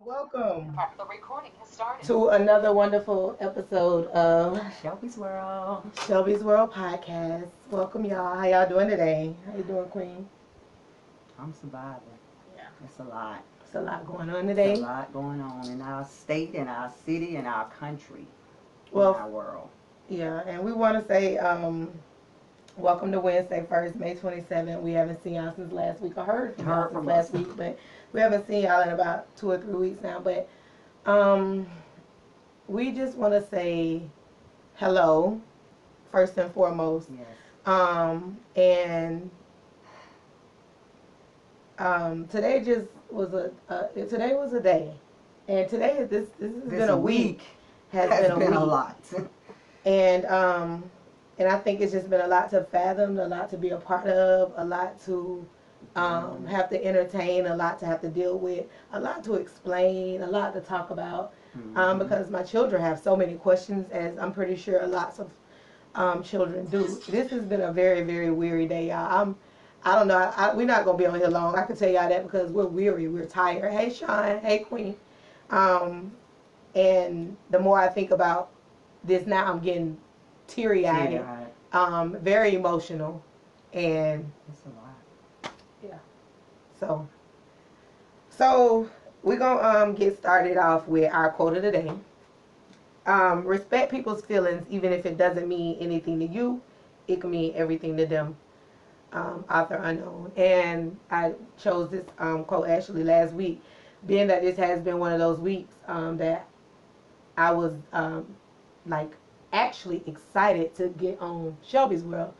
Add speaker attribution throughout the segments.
Speaker 1: Welcome
Speaker 2: The recording has started.
Speaker 1: to another wonderful episode of
Speaker 3: Shelby's World.
Speaker 1: Shelby's World Podcast. Welcome, y'all. How y'all doing today? How you doing, Queen?
Speaker 3: I'm surviving.
Speaker 1: Yeah.
Speaker 3: It's a lot.
Speaker 1: It's a lot going on today.
Speaker 3: It's a lot going on in our state, in our city, in our country,
Speaker 1: Well,
Speaker 3: in our world.
Speaker 1: Yeah, and we want to say welcome to Wednesday, 1st, May 27th. We haven't seen y'all since last week. I heard from y'all since last week, but we haven't seen y'all in about 2 or 3 weeks now. But we just want to say hello, first and foremost.
Speaker 3: Yes.
Speaker 1: And today just was today was a day, and today this has been a week.
Speaker 3: Has been a lot.
Speaker 1: And I think it's just been a lot to fathom, a lot to be a part of, a lot to have to entertain, a lot to have to deal with, a lot to explain, a lot to talk about. Because my children have so many questions, as I'm pretty sure lots of children do. This has been a very, very weary day, y'all. I don't know. We're not gonna be on here long. I can tell y'all that because we're weary, we're tired. Hey, Sean. Hey, Queen. And the more I think about this now, I'm getting teary-eyed. Very emotional, and
Speaker 3: it's a lot.
Speaker 1: Yeah. So we're gonna get started off with our quote of the day. Respect people's feelings, even if it doesn't mean anything to you. It can mean everything to them. Author unknown. And I chose this quote actually last week, being that this has been one of those weeks that I was like actually excited to get on Shelby's World.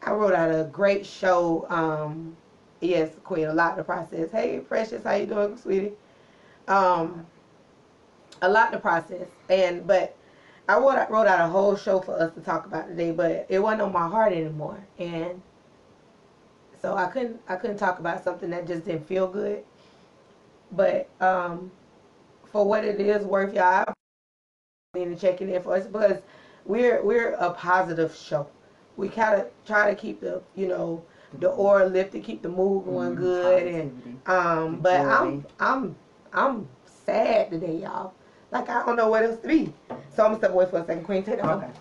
Speaker 1: I wrote out a great show. Yes, Queen, a lot to process. Hey, Precious, how you doing, sweetie? A lot to process, but I wrote out a whole show for us to talk about today, but it wasn't on my heart anymore, and so I couldn't talk about something that just didn't feel good. But for what it is worth, y'all, in checking in for us because we're a positive show. We kind of try to keep the the aura lifted, keep the mood going good, and but I'm sad today, y'all. Like I don't know what else to be. So I'm gonna step away for a second. Queen, take it on.
Speaker 3: Okay.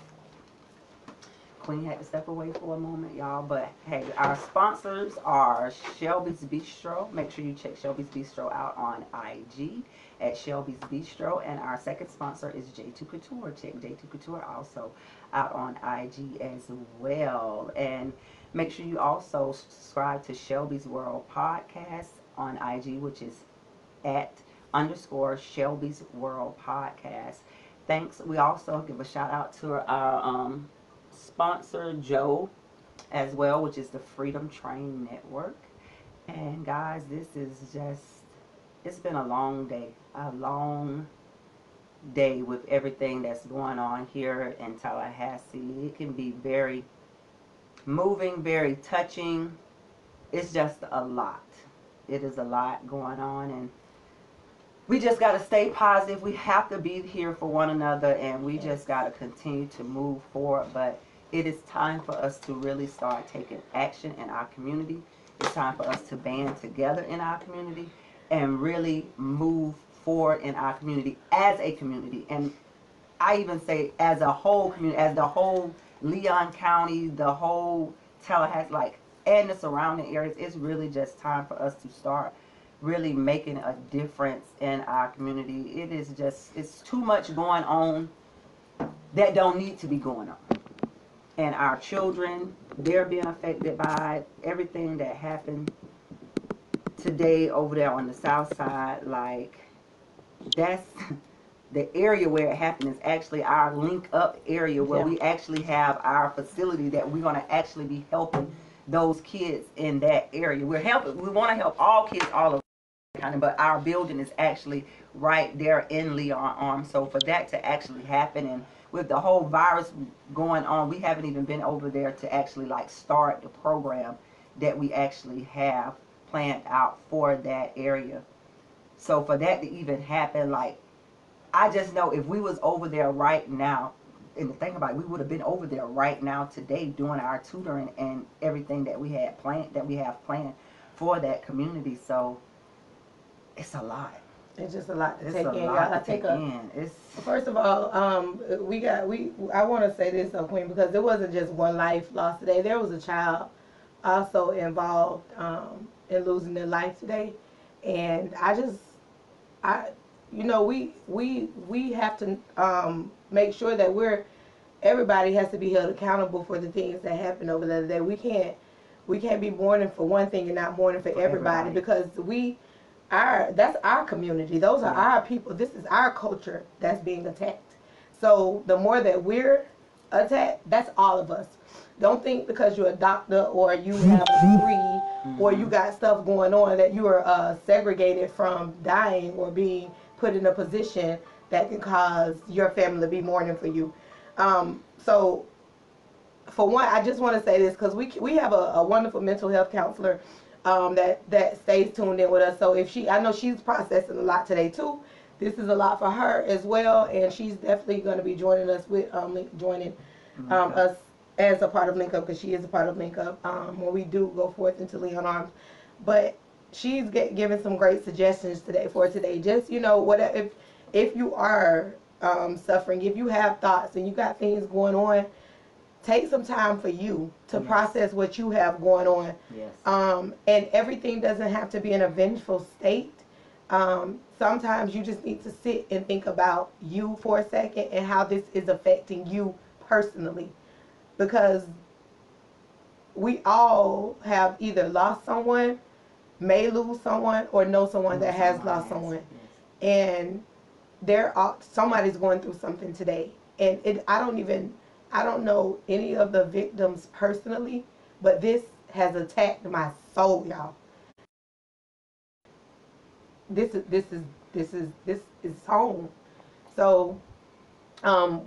Speaker 3: Queen had to step away for a moment, y'all. But hey, our sponsors are Shelby's Bistro. Make sure you check Shelby's Bistro out on IG at Shelby's Bistro. And our second sponsor is J2 Couture. Check J2 Couture also out on IG as well. And make sure you also subscribe to Shelby's World Podcast on IG, which is @ Shelby's World Podcast. Thanks. We also give a shout out to our sponsor Joe as well, which is the Freedom Train Network. And guys, this is just, it's been a long day with everything that's going on here in Tallahassee. It can be very moving, very touching. It's just a lot. It is a lot going on, and we just got to stay positive. We have to be here for one another, and we just got to continue to move forward. But it is time for us to really start taking action in our community. It's time for us to band together in our community and really move forward in our community as a community. And I even say as a whole community, as the whole Leon County, the whole Tallahassee, and the surrounding areas. It's really just time for us to start really making a difference in our community. It is just, it's too much going on that don't need to be going on. And our children, they're being affected by everything that happened today over there on the south side. That's the area where it happened is actually our link up area where we actually have our facility that we're going to actually be helping those kids in that area. We want to help all kids all over. But our building is actually right there in Leon Arms. So for that to actually happen, and with the whole virus going on, we haven't even been over there to actually start the program that we actually have planned out for that area. So for that to even happen, I just know if we was over there right now, and to think about it, we would have been over there right now today doing our tutoring and everything that we have planned for that community. So it's a lot.
Speaker 1: It's just a lot to
Speaker 3: It's
Speaker 1: take
Speaker 3: a
Speaker 1: in,
Speaker 3: lot
Speaker 1: y'all.
Speaker 3: to take in. It's
Speaker 1: First of all, I want to say this, Queen, because it wasn't just one life lost today. There was a child also involved in losing their life today, and I, we have to make sure that everybody has to be held accountable for the things that happened over the other day. We can't be mourning for one thing and not mourning for everybody, because that's our community. Those are our people. This is our culture that's being attacked. So the more that we're attacked, that's all of us. Don't think because you're a doctor or you have a degree or you got stuff going on that you are segregated from dying or being put in a position that can cause your family to be mourning for you. So for one, I just want to say this because we have a wonderful mental health counselor that stays tuned in with us. So I know she's processing a lot today too. This is a lot for her as well, and she's definitely going to be joining us with joining us as a part of Link Up, because she is a part of Link Up when we do go forth into Leon Arms. But she's giving some great suggestions today. Just whatever, if you are suffering, if you have thoughts and you got things going on, take some time for you to process what you have going on.
Speaker 3: Yes.
Speaker 1: And everything doesn't have to be in a vengeful state. Sometimes you just need to sit and think about you for a second and how this is affecting you personally. Because we all have either lost someone, may lose someone, or know someone that has lost someone. And somebody's going through something today. And I don't know any of the victims personally, but this has attacked my soul, y'all. This is home. So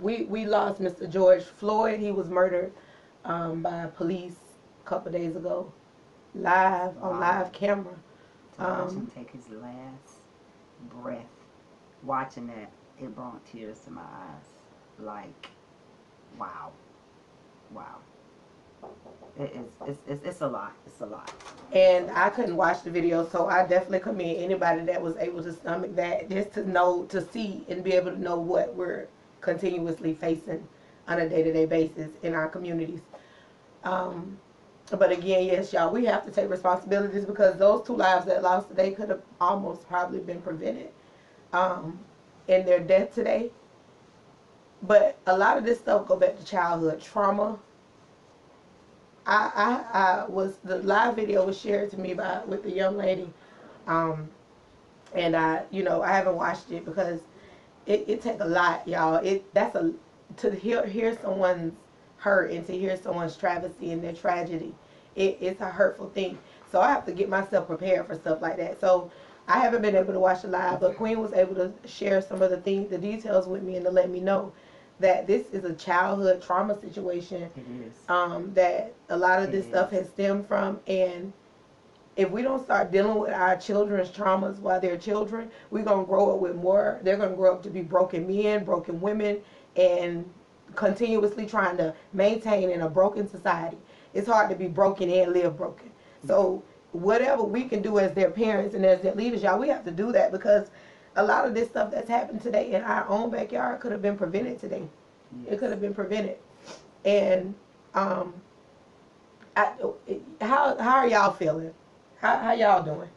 Speaker 1: we lost Mr. George Floyd. He was murdered by police a couple of days ago, on live camera.
Speaker 3: To watch him take his last breath, watching that, it brought tears to my eyes. Like, wow. It's a lot. It's a lot.
Speaker 1: And I couldn't watch the video, so I definitely commend anybody that was able to stomach that, just to see and be able to know what we're continuously facing on a day-to-day basis in our communities. But again, yes, y'all, we have to take responsibilities, because those 2 lives that lost today could have almost probably been prevented in their death today. But a lot of this stuff go back to childhood trauma. The live video was shared to me with the young lady, and I haven't watched it because it takes a lot, y'all. To hear someone's hurt and to hear someone's travesty and their tragedy, it's a hurtful thing. So I have to get myself prepared for stuff like that. So I haven't been able to watch the live, but Queen was able to share some of the details with me, and to let me know that this is a childhood trauma situation.
Speaker 3: It is.
Speaker 1: That a lot of this stuff has stemmed from. And if we don't start dealing with our children's traumas while they're children, we're going to grow up with more. They're going to grow up to be broken men, broken women, and continuously trying to maintain in a broken society. It's hard to be broken and live broken. So whatever we can do as their parents and as their leaders, y'all, we have to do that, because a lot of this stuff that's happened today in our own backyard could have been prevented today. It could have been prevented. And how are y'all feeling? How y'all doing?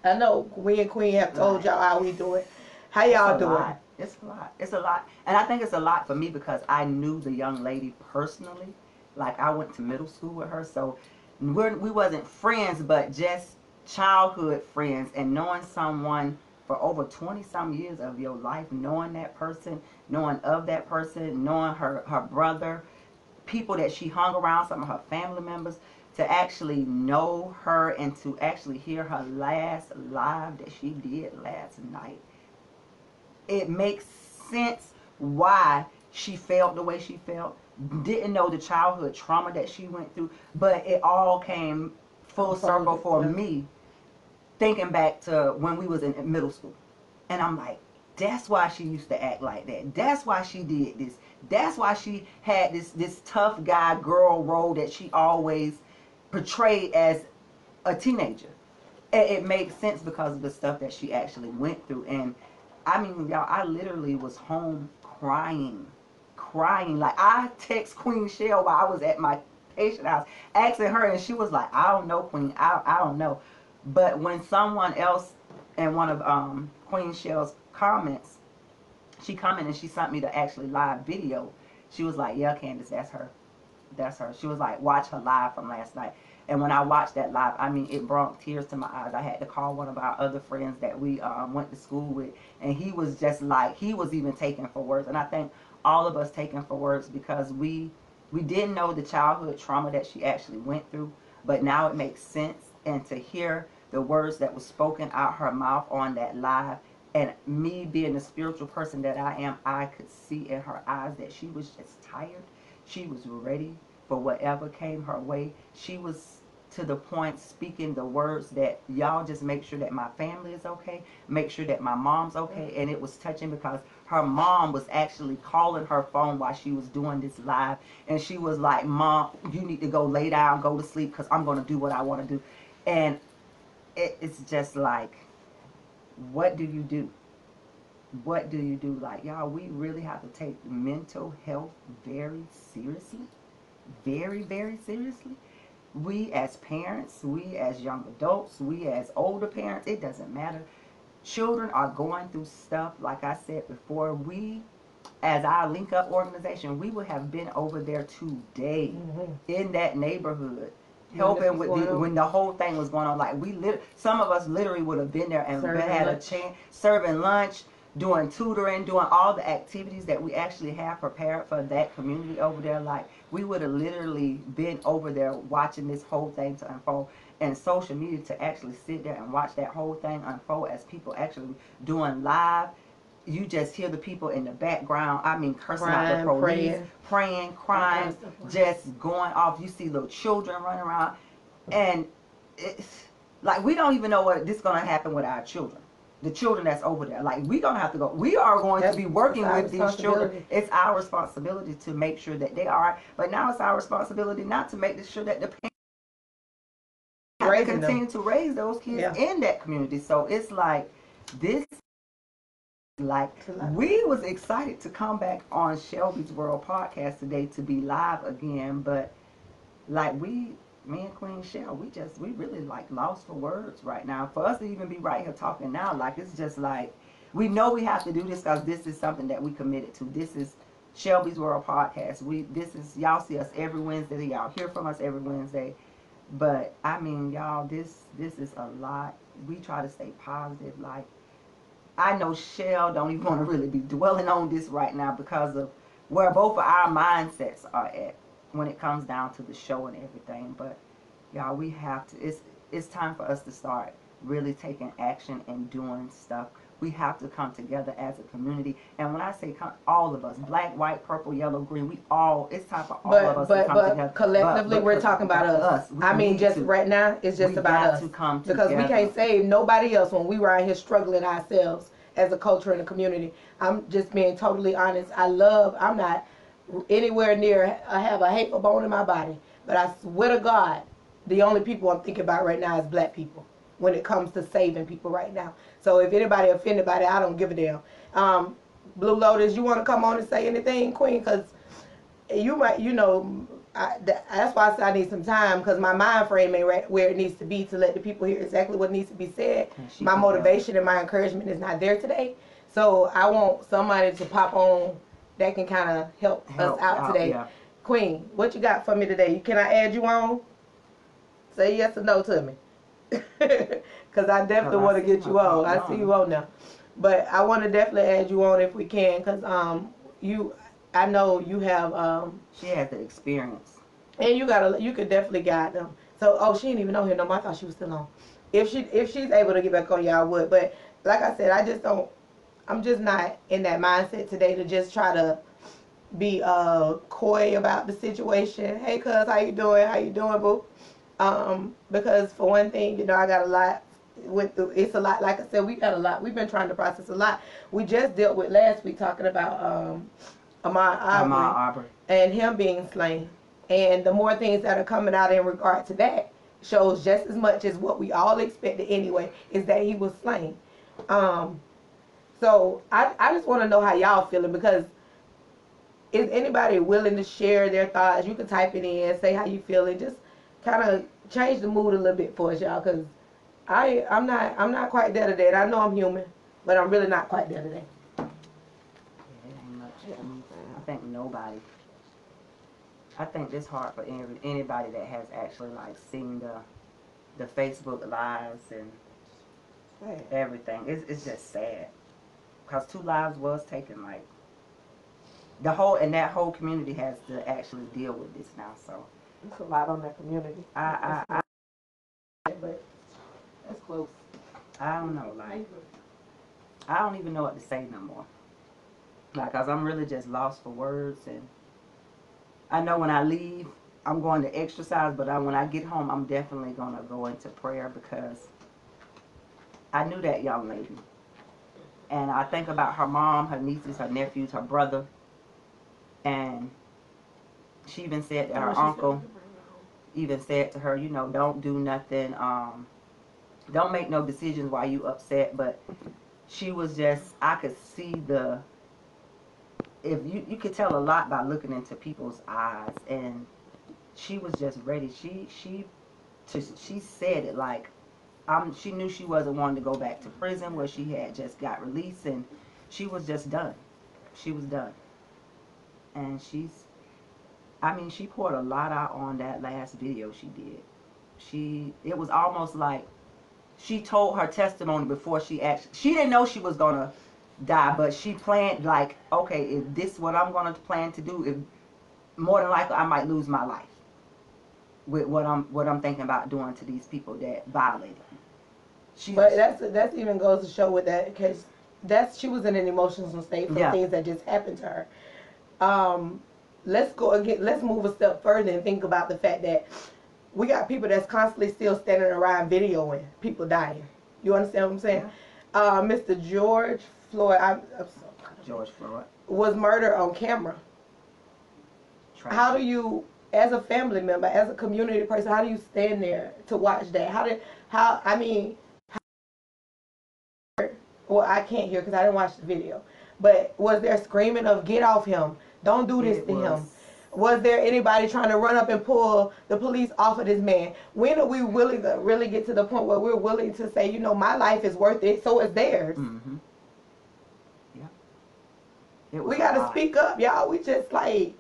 Speaker 1: I know we and Queen have told y'all how we doing. How y'all doing?
Speaker 3: It's a lot. It's a lot. And I think it's a lot for me because I knew the young lady personally. Like, I went to middle school with her, so we wasn't friends, but just childhood friends. And knowing someone for over 20-some years of your life, knowing that person, knowing of that person, knowing her brother, people that she hung around, some of her family members, to actually know her and to actually hear her last live that she did last night. It makes sense why she felt the way she felt. Didn't know the childhood trauma that she went through, but it all came full circle for me, thinking back to when we was in middle school. And I'm like, that's why she used to act like that. That's why she did this. That's why she had this tough guy girl role that she always portrayed as a teenager. it makes sense because of the stuff that she actually went through. And I mean, y'all, I literally was home crying. Like, I text Queen Shell while I was at my patient house asking her, and she was like, I don't know, Queen, I don't know. But when someone else in one of Queen Shell's comments, she commented and she sent me the actually live video. She was like, yeah, Candace, that's her. That's her. She was like, watch her live from last night. And when I watched that live, I mean, it brought tears to my eyes. I had to call one of our other friends that we went to school with, and he was just like, he was even taken for words. And I think all of us taken for words because we didn't know the childhood trauma that she actually went through, but now it makes sense. And to hear the words that was spoken out her mouth on that live, and me being the spiritual person that I am, I could see in her eyes that she was just tired. She was ready for whatever came her way. She was to the point speaking the words that y'all just make sure that my family is okay, make sure that my mom's okay. And it was touching because her mom was actually calling her phone while she was doing this live, and she was like, Mom, you need to go lay down, go to sleep, because I'm going to do what I want to do. And it's just like, what do you do? What do you do? Like, y'all, we really have to take mental health very seriously. Very, very seriously. We as parents, we as young adults, we as older parents, it doesn't matter. Children are going through stuff. Like I said before, we, as our Link Up organization, we would have been over there today in that neighborhood, helping with when the whole thing was going on. Like, some of us literally would have been there and had a chance, serving lunch, doing tutoring, doing all the activities that we actually have prepared for that community over there. Like, we would have literally been over there watching this whole thing to unfold. And social media, to actually sit there and watch that whole thing unfold as people actually doing live, you just hear the people in the background, I mean, cursing out the police, praying, crying, just going off. You see little children running around. And it's like, we don't even know what this is going to happen with our children. The children that's over there. Like, we're going to have to go. We are going to be working with these children. It's our responsibility to make sure that they are. But now it's our responsibility not to make sure that the parents continue to raise those kids in that community. So it's like, this, like, we was excited to come back on Shelby's World podcast today to be live again. But like, me and Queen Shell, we really like lost for words right now. For us to even be right here talking now, like, it's just like, we know we have to do this because this is something that we committed to. This is Shelby's World podcast. This is, y'all see us every Wednesday. Y'all hear from us every Wednesday. But I mean, y'all, this is a lot. We try to stay positive. Like, I know Shell don't even want to really be dwelling on this right now because of where both of our mindsets are at when it comes down to the show and everything. But y'all, we have to, it's time for us to start really taking action and doing stuff. We have to come together as a community. And when I say come, all of us, black, white, purple, yellow, green, it's time for all of us to come together.
Speaker 1: But collectively, we're talking about us. I mean, just right now, it's just about us.
Speaker 3: To come
Speaker 1: because
Speaker 3: together.
Speaker 1: We can't save nobody else when we were out here struggling ourselves as a culture and a community. I'm just being totally honest. I'm not anywhere near, I have a hateful bone in my body, but I swear to God, the only people I'm thinking about right now is black people when it comes to saving people right now. So if anybody offended by that, I don't give a damn. Blue Lotus, you want to come on and say anything, Queen? Because you might, that's why I said I need some time, because my mind frame ain't right where it needs to be to let the people hear exactly what needs to be said. My motivation and my encouragement is not there today. So I want somebody to pop on that can kind of help us out today. Yeah. Queen, what you got for me today? Can I add you on? Say yes or no to me. Because I definitely want to get you on. I see you on now. But I want to definitely add you on if we can, because I know you have.
Speaker 3: She has the experience.
Speaker 1: And you could definitely guide them. So, she didn't even know here no more. I thought she was still on. If she's able to get back on, y'all would. But like I said, I'm just not in that mindset today to just try to be coy about the situation. Hey, cuz, how you doing? How you doing, boo? Because for one thing, I got a lot. It's a lot. Like I said, we got a lot. We've been trying to process a lot. We just dealt with last week talking about Ahmaud Arbery and him being slain. And the more things that are coming out in regard to that, shows just as much as what we all expected anyway, is that he was slain. So I just want to know how y'all feeling, because is anybody willing to share their thoughts? You can type it in, say how you feeling, just kind of change the mood a little bit for us, y'all, because I'm not quite there today. I know I'm human, but I'm really not quite there today.
Speaker 3: Yeah, it ain't much for me. I think nobody. I think it's hard for anybody that has actually like seen the Facebook lives and everything. It's just sad, because 2 lives was taken. Like that whole community has to actually deal with this now. So
Speaker 1: it's a lot on that community. But that's close.
Speaker 3: I don't know. Like I don't even know what to say no more. Like, cause I'm really just lost for words, and I know when I leave, I'm going to exercise, but when I get home, I'm definitely going to go into prayer, because I knew that young lady. And I think about her mom, her nieces, her nephews, her brother. And she even said that her uncle even said to her, you know, don't do nothing. Don't make no decisions while you upset. But she was just, I could see if you could tell a lot by looking into people's eyes, and she was just ready. She said it like, she knew she wasn't wanting to go back to prison where she had just got released, and she was just done. She was done, and she poured a lot out on that last video she did. It was almost like she told her testimony before she didn't know she was gonna die, but she planned, like, okay, if this is what I'm going to plan to do, if more than likely I might lose my life with what I'm thinking about doing to these people that violated me.
Speaker 1: But that's even goes to show with that, because she was in an emotional state from things that just happened to her. Let's move a step further and think about the fact that we got people that's constantly still standing around videoing people dying. You understand what I'm saying? Yeah. Mr. George Floyd,
Speaker 3: George Floyd
Speaker 1: was murdered on camera. Tragic. How do you, as a family member, as a community person, how do you stand there to watch that? Well, I can't hear because I didn't watch the video. But was there screaming of "get off him, don't do this to him"? Was there anybody trying to run up and pull the police off of this man? When are we willing to really get to the point where we're willing to say, you know, my life is worth it, so is theirs? Mm-hmm. Yeah. We got to speak up, y'all. We just like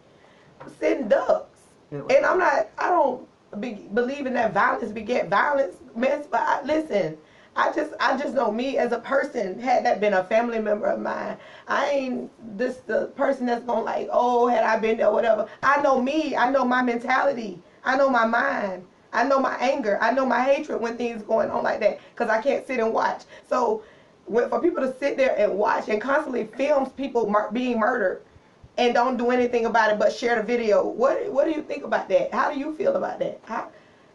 Speaker 1: sitting ducks. And I don't believe in that violence beget violence mess, but listen, I just know me as a person, had that been a family member of mine, I ain't the person that's gonna like, oh, had I been there, whatever. I know me, I know my mentality, I know my mind, I know my anger, I know my hatred when things going on like that, because I can't sit and watch. So for people to sit there and watch and constantly film people being murdered and don't do anything about it but share the video, what do you think about that? How do you feel about that?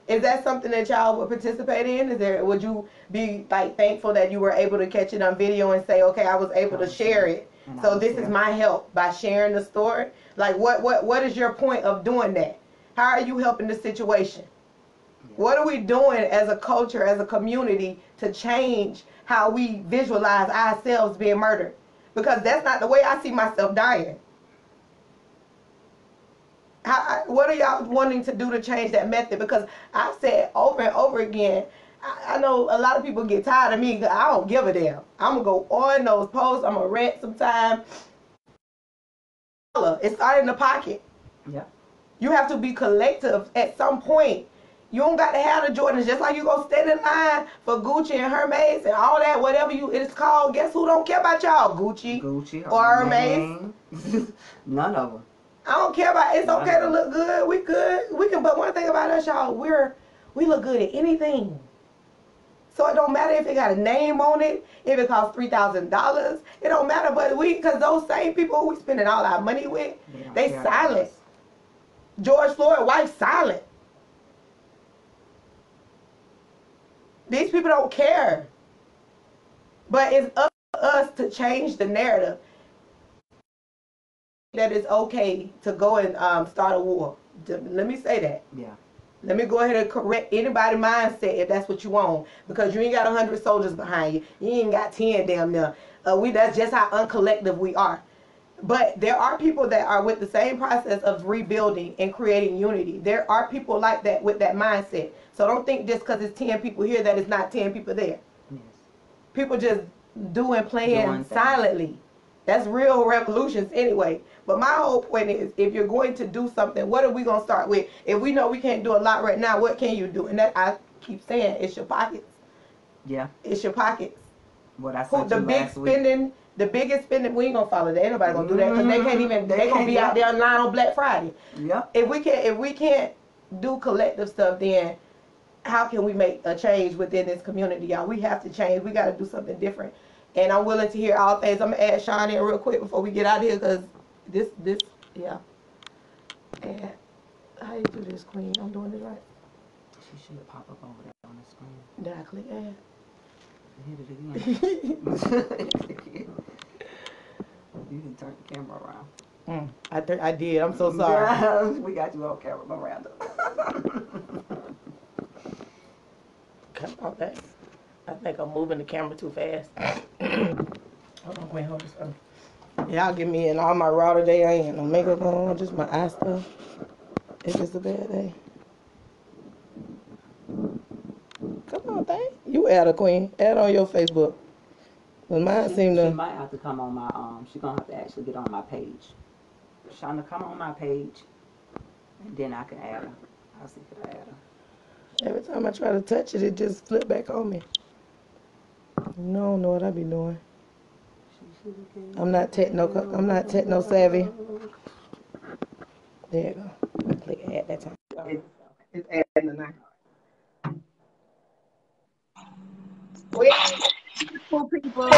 Speaker 1: Is that something that y'all would participate in? Would you be like thankful that you were able to catch it on video and say, okay, I was able to share it, so this is my help by sharing the story? Like, what is your point of doing that? How are you helping the situation? Yeah. What are we doing as a culture, as a community, to change how we visualize ourselves being murdered? Because that's not the way I see myself dying. What are y'all wanting to do to change that method? Because I've said over and over again, I know a lot of people get tired of me because I don't give a damn. I'm going to go on those posts. I'm going to rant sometime. It started in the pocket. Yeah. You have to be collective at some point. You don't got to have the Jordans. Just like you go stand in line for Gucci and Hermes and all that, whatever it's called. Guess who don't care about y'all? Gucci or Hermes.
Speaker 3: None of them.
Speaker 1: I don't care about it. It's okay to look good. We good. We can. But one thing about us, y'all, we look good at anything. So it don't matter if it got a name on it, if it costs $3,000. It don't matter. But because those same people who we spending all our money with, they silent. George Floyd wife silent. These people don't care. But it's up to us to change the narrative. That it's okay to go and start a war. Let me say that.
Speaker 3: Yeah.
Speaker 1: Let me go ahead and correct anybody mindset if that's what you want, because you ain't got 100 soldiers behind you. You ain't got 10 damn near. That's just how uncollective we are. But there are people that are with the same process of rebuilding and creating unity. There are people like that with that mindset. So don't think just because it's 10 people here that it's not 10 people there.
Speaker 3: Yes.
Speaker 1: People just doing playing
Speaker 3: Doing
Speaker 1: silently. That's real revolutions anyway. But my whole point is, if you're going to do something, what are we going to start with? If we know we can't do a lot right now, what can you do? And that I keep saying, it's your pockets.
Speaker 3: Yeah.
Speaker 1: It's your pockets.
Speaker 3: What I said
Speaker 1: The big spending, the biggest spending, we ain't gonna follow that. Ain't nobody gonna do that because they can't even. They gonna be out there in line on Black Friday.
Speaker 3: Yep.
Speaker 1: If we can't do collective stuff, then how can we make a change within this community, y'all? We have to change. We got to do something different. And I'm willing to hear all things. I'm gonna add Sean in real quick before we get out of here, because this, yeah. And how you do this, Queen? I'm doing it right.
Speaker 3: She should pop up over there on the screen.
Speaker 1: Did I click add?
Speaker 3: Hit it again. You can turn the camera around.
Speaker 1: I did. I'm so sorry.
Speaker 3: We got you on camera, Miranda.
Speaker 1: Come on, back. I think I'm moving the camera too fast. Hold on, Queen. Hold this. Y'all get me in all my raw today. I ain't no makeup on, just my eye stuff. It's just a bad day. Come on, thing. You add a Queen. Add on your Facebook. But mine seem to.
Speaker 3: She might have to come on my She's gonna have to actually get on my page. Shonda, come on my page, and then I can add her. I'll see if I add her.
Speaker 1: Every time I try to touch it, it just flip back on me. You don't know what I be doing. I'm not techno savvy. There you go. I click add that time. It's adding the night.
Speaker 2: Beautiful people.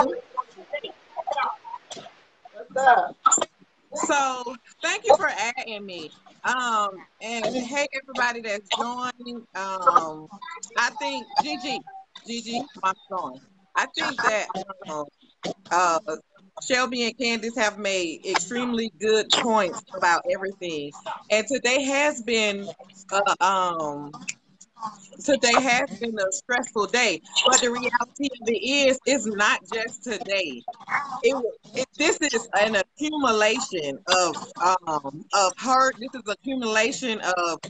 Speaker 1: What's up?
Speaker 2: So thank you for adding me. And hey everybody that's joining. I think Gigi, my son. I think that Shelby and Candace have made extremely good points about everything. And today has been a stressful day. But the reality of it is, it's not just today. This is an accumulation of hurt. This is accumulation of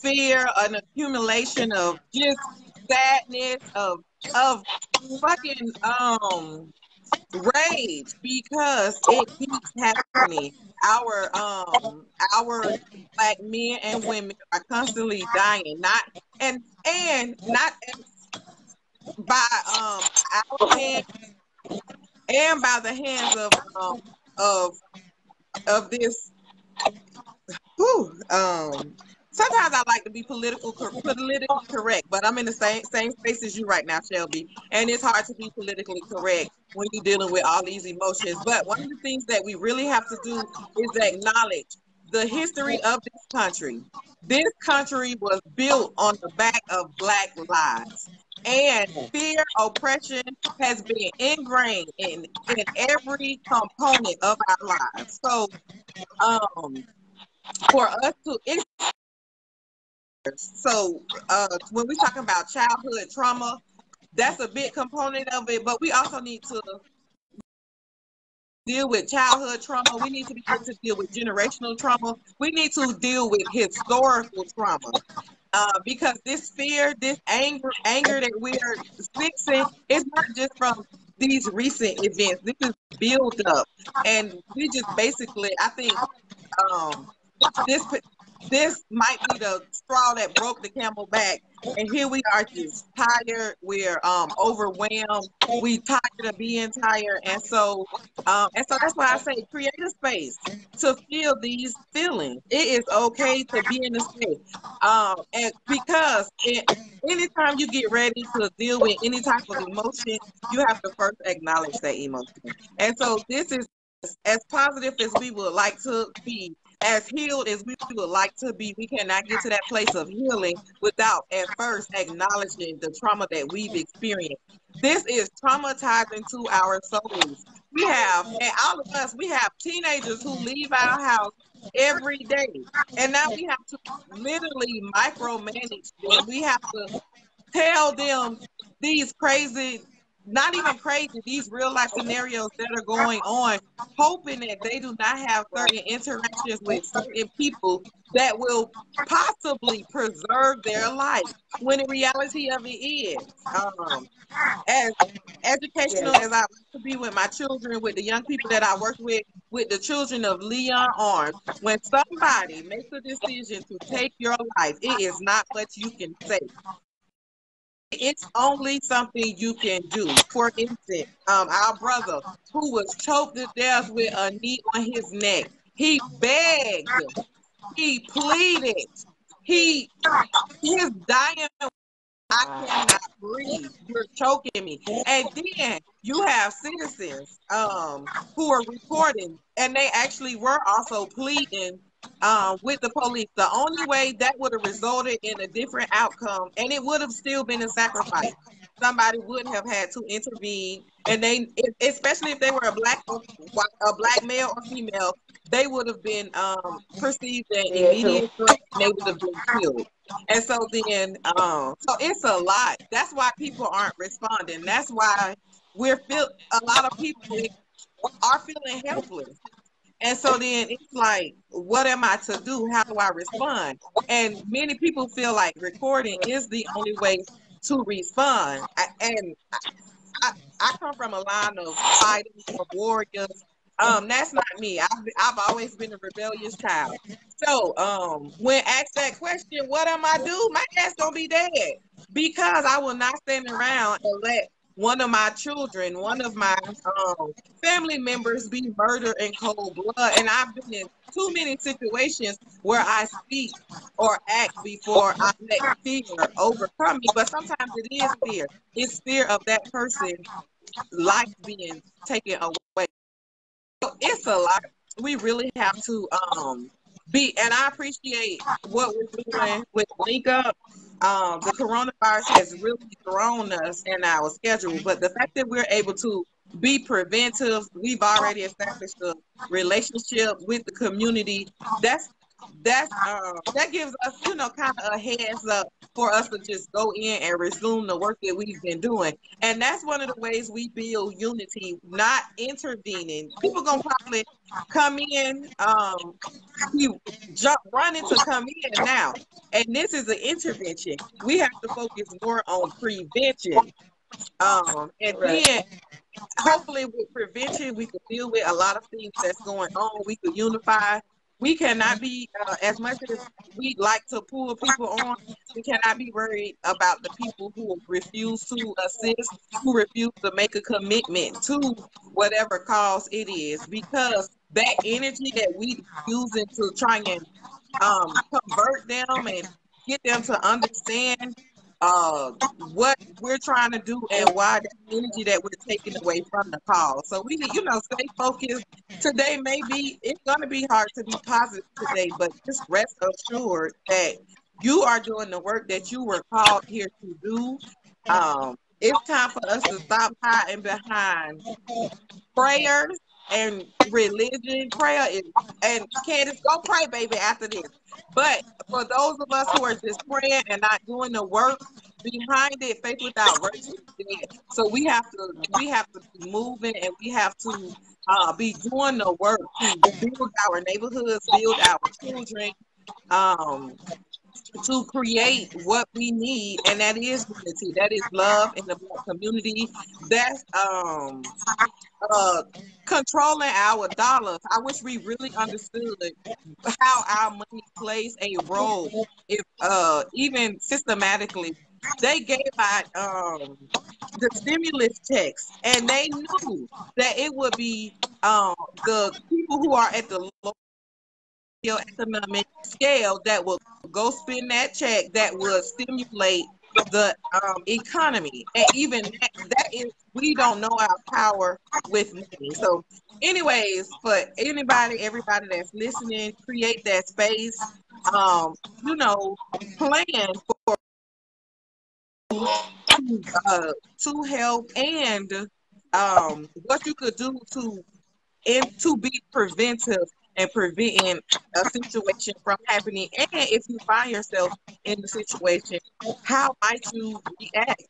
Speaker 2: fear, an accumulation of just sadness, of fucking rage, because it keeps happening. Our Black men and women are constantly dying, not by our hands and by the hands of this. Sometimes I like to be politically correct, but I'm in the same space as you right now, Shelby, and it's hard to be politically correct when you're dealing with all these emotions. But one of the things that we really have to do is acknowledge the history of this country. This country was built on the back of Black lives. And fear, oppression has been ingrained in every component of our lives. So for us to when we talking about childhood trauma, that's a big component of it, but we also need to deal with childhood trauma. We need to be able to deal with generational trauma. We need to deal with historical trauma. Because this fear, this anger that we are fixing is not just from these recent events. This is built up, and we just basically, I think, this might be the straw that broke the camel back. And here we are, just tired. We're overwhelmed. We tired of being tired, and so that's why I say create a space to feel these feelings. It is okay to be in the space, and because anytime you get ready to deal with any type of emotion, you have to first acknowledge that emotion. And so this is as positive as we would like to be, as healed as we would like to be. We cannot get to that place of healing without at first acknowledging the trauma that we've experienced. This is traumatizing to our souls. we have, and all of us, we have teenagers who leave our house every day. And now we have to literally micromanage them. We have to tell them these crazy, not even crazy, these real life scenarios that are going on, hoping that they do not have certain interactions with certain people that will possibly preserve their life. When the reality of it is, as educational
Speaker 1: Yes.
Speaker 2: as I like to be with my children, with the young people that I work with the children of Leon Arms, when somebody makes a decision to take your life, it is not much you can say. It's only something you can do. For instance, our brother who was choked to death with a knee on his neck, he begged, he pleaded, he his dying, I cannot breathe. You're choking me. And then you have citizens who are reporting, and they actually were also pleading with the police. The only way that would have resulted in a different outcome, and it would have still been a sacrifice. Somebody would have had to intervene, and especially if they were a black male or female, they would have been perceived as
Speaker 1: Dead too.
Speaker 2: immediate threat, and they would have been killed. And so then, so it's a lot. That's why people aren't responding. That's why a lot of people are feeling helpless. And so then it's like, what am I to do? How do I respond? And many people feel like recording is the only way to respond. I, I come from a line of fighters, of warriors. That's not me. I've always been a rebellious child. So when asked that question, what am I do? My ass gonna be dead because I will not stand around and let one of my children, one of my family members be murdered in cold blood. And I've been in too many situations where I speak or act before I let fear overcome me. But sometimes it is fear. It's fear of that person life being taken away. So it's a lot. We really have to and I appreciate what we're doing with Link Up. The coronavirus has really thrown us in our schedule, but the fact that we're able to be preventive, we've already established a relationship with the community. That gives us, kind of a heads up for us to just go in and resume the work that we've been doing. And that's one of the ways we build unity, not intervening. People gonna probably come in, we running to come in now. And this is an intervention. We have to focus more on prevention. And
Speaker 1: Right.
Speaker 2: then hopefully with prevention, we could deal with a lot of things that's going on. We could unify. We cannot be, as much as we like to pull people on, we cannot be worried about the people who refuse to assist, who refuse to make a commitment to whatever cause it is, because that energy that we using to try and convert them and get them to understand what we're trying to do and why the energy that we're taking away from the call. So we need, stay focused. Today it's gonna be hard to be positive today, but just rest assured that you are doing the work that you were called here to do. It's time for us to stop hiding behind prayers and religion. Prayer is, and Candace, go pray, baby, after this. But for those of us who are just praying and not doing the work behind it, faith without works is dead. So we have to be moving, and we have to be doing the work to build our neighborhoods, build our children, to create what we need, and that is unity, that is love in the Black community. That's controlling our dollars. I wish we really understood how our money plays a role. If even systematically, they gave out the stimulus checks, and they knew that it would be the people who are at the low economic scale that will go spend that check, that will stimulate the economy. And even that is, we don't know our power with money. So anyways, for everybody that's listening, create that space, plan to help and what you could do to be preventive and preventing a situation from happening. And if you find yourself in the situation, how might you react?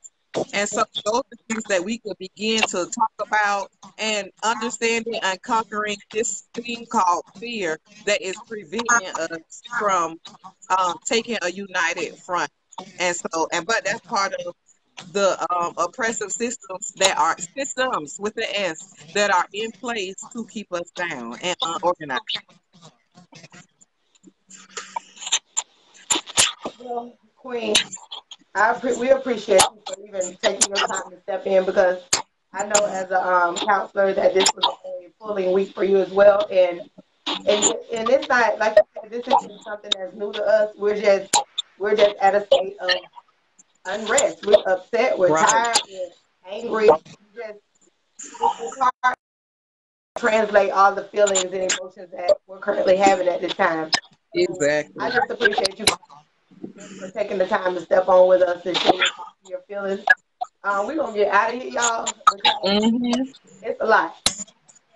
Speaker 2: And so those are things that we could begin to talk about, and understanding and conquering this thing called fear that is preventing us from taking a united front. And so, but that's part of the oppressive systems that are systems with the S that are in place to keep us down and unorganized.
Speaker 1: Well, Queen, we appreciate you for even taking your time to step in, because I know as a counselor that this was a pulling week for you as well, and it's not like you said, this isn't something that's new to us. We're just at a state of unrest. We're upset. We're
Speaker 2: Right.
Speaker 1: tired. We're angry. It's hard to translate all the feelings and emotions that we're currently having at this time. So
Speaker 2: Exactly.
Speaker 1: I just appreciate you for taking the time to step on with us and share your feelings. We're gonna get out of here, y'all, because
Speaker 2: Mm-hmm.
Speaker 1: it's a lot.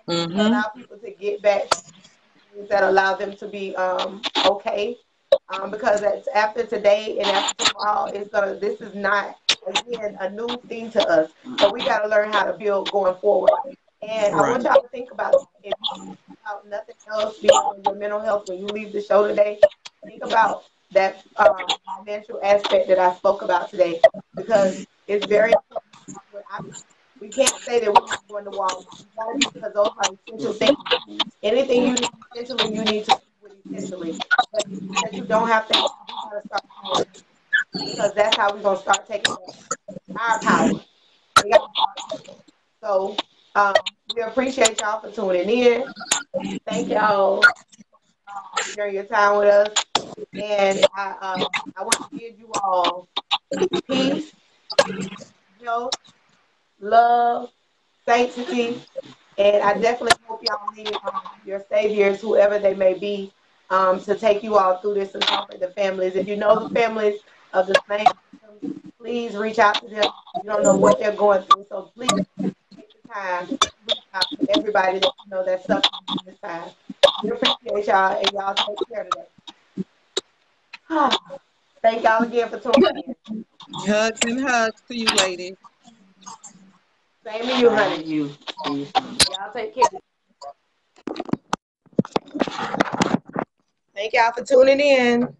Speaker 2: Mm-hmm.
Speaker 1: Allow people to get back to things that allow them to be okay. Because after today and after tomorrow, this is not, again, a new thing to us. So we got to learn how to build going forward. And I
Speaker 2: Right.
Speaker 1: want y'all to think about that. If you think about nothing else beyond your mental health when you leave the show today, think about that financial aspect that I spoke about today, because it's very important. We can't say that we're not going to Walmart. We got to, because those are essential things. Anything you need essentially, you need to do with essentially. But that you don't have to, you got to start doing it, because that's how we're gonna start taking our power. We got so um, we appreciate y'all for tuning in. Thank y'all for sharing your time with us, and I want to give you all peace, health, love, sanctity. And I definitely hope y'all meet your saviors, whoever they may be, to take you all through this and comfort the families. If you know the families of the slain victims, please reach out to them. You don't know what they're going through, so please take the time to reach out to everybody that you know that's suffering in this time. We appreciate y'all, and y'all take care today. Thank y'all again for tuning in.
Speaker 2: Hugs and hugs to you, ladies.
Speaker 1: Same to you,
Speaker 3: Same to
Speaker 1: honey.
Speaker 3: you. See you soon.
Speaker 1: Y'all take care. Thank y'all for tuning in.